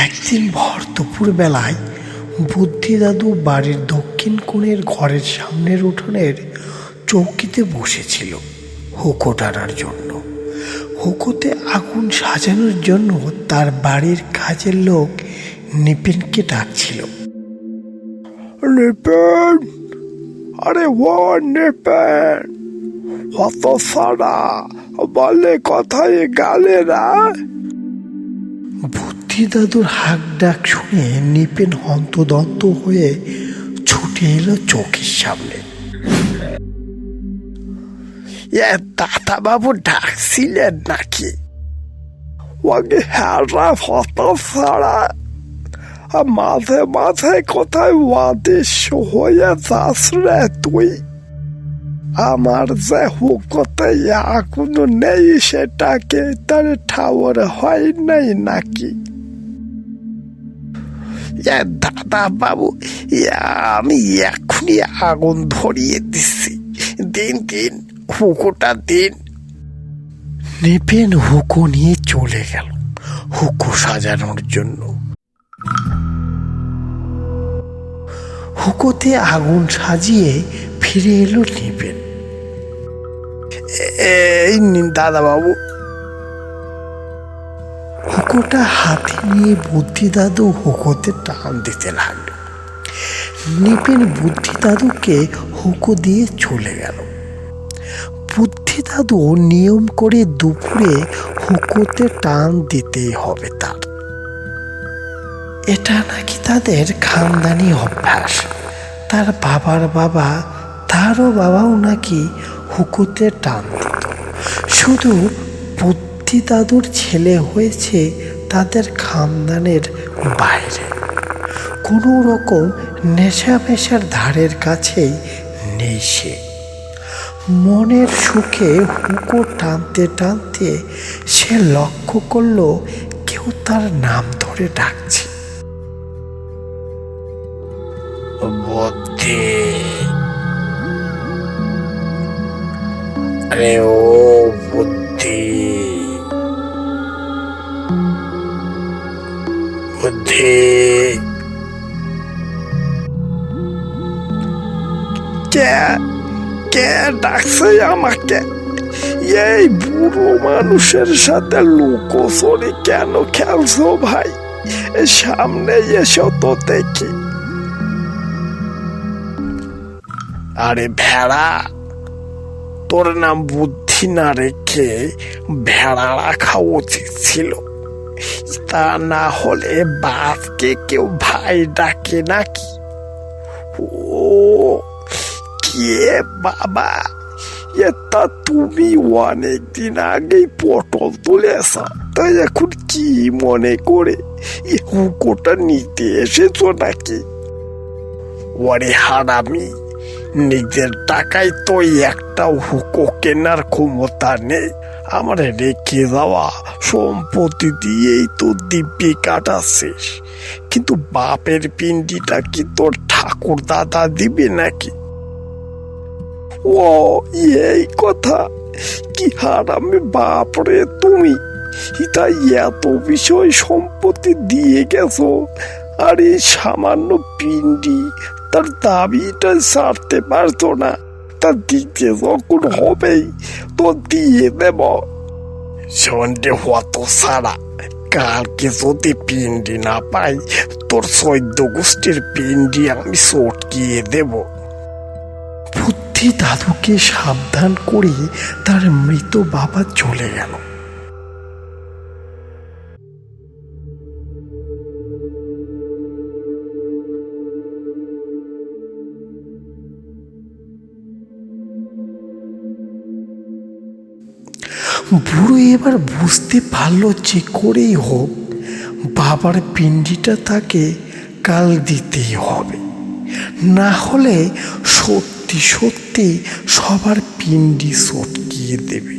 একদিন ভর দুপুর বেলায় বুদ্ধি দাদু বাড়ির দক্ষিণ কোণের ঘরের সামনের উঠোনের চৌকিতে বসেছিল হুঁকো টানার জন্য। হুঁকোতে আগুন সাজানোর জন্য তার বাড়ির কাজের লোক নিপেনকে ডাকছিল। নিপেন, আরে ও নিপেন, অত সারা বলে কথায় গালে না। বুদ্ধি দাদুর হাঁক ডাক শুনে নিপেন হন্তদন্ত হয়ে ছুটে এলো চৌকির সামনে। দাদা বাবু ডাকছিলেন নাকি? ওকে হ্যাঁ ফত ছাড়া মাঝে মাঝে কোথায় অদৃশ্য হয়ে যাস রে তুই। আমার যে হুকোতে এখনো নেই সেটাকে তার ঠাওয়ার হয় নাই নাকি? দাদা বাবু, আমি এখনই আগুন ধরিয়ে দিচ্ছি, দিন দিন হুকোটা দিন। নিপেন হুঁকো নিয়ে চলে গেল হুঁকো সাজানোর জন্য। হুঁকোতে আগুন সাজিয়ে ফিরে এলো নিপেন। এই নিন দাদা বাবু। হুঁকোটা হাতে নিয়ে বুদ্ধি দাদু হুঁকোতে টান দিতে লাগলো। নিপেন বুদ্ধি দাদুকে হুঁকো দিয়ে চলে গেল। বুদ্ধি দাদু নিয়ম করে দুপুরে হুঁকোতে টান দিতেই হবে তার। এটা নাকি তাদের খানদানি অভ্যাস। তার বাবার বাবা, তারও বাবাও নাকি হুঁকোতে টান দিত। শুধু বুদ্ধি দাদুর ছেলে হয়েছে তাদের খানদানের বাইরে। কোনো রকম নেশা পেশার ধারের কাছেই নেই সে। মনের সুখে হুঁকো টানতে টানতে সে লক্ষ্য করল কেউ তার নাম ধরে ডাকছে। বুদ্ধি, আরে ও বুদ্ধি, বুদ্ধি। কে কে ডাকছে আমাকে? এই বুড়ো মানুষের সাথে লুকোচুরি কেন খেলছো ভাই? সামনে এসো তো দেখি। আরে ভেড়া, তোর নাম বুদ্ধি না রেখে ভেড়া রাখা উচিত ছিল। তা না হলে বাপকে কেউ ভাই ডাকে নাকি? ও কে বাবা? এটা তুমি অনেকদিন আগেই পটল তুলেছ, তাই এখন কি মনে করে হুঁকোটা নিতে এসেছো নাকি? ওরে হারামি, নিজের টাকায় তো একটা হুঁকো কেনার ক্ষমতা নেই। আমার রেখে যাওয়া সম্পত্তি দিয়েই তো দিব্যি কাটাচ্ছিস, কিন্তু বাপের পিন্ডিটা কি তোর ঠাকুর দাদা দিবে নাকি? ও এই কথা! কি হারামি বাপরে তুমি! তাই এত বিষয় সম্পত্তি দিয়ে গেছো, আর এই সামান্য পিন্ডি তার দাবিটা ছাড়তে পারতো না? তা দিতে যখন হবেই তো দিয়ে দেব। সন্দেহ হত ছাড়া, কালকে যদি পিন্ডি না পাই, তোর 14 গোষ্ঠীর পিন্ডি আমি চটকিয়ে দেব। বুদ্ধি দাদুকে সাবধান করে তার মৃত বাবা চলে গেল। বুড়ো এবার বুঝতে পারলো যে করেই হোক বাবার পিন্ডিটা তাকে কাল দিতেই হবে, না হলে সত্যি সত্যি সবার পিন্ডি চটকিয়ে দেবে।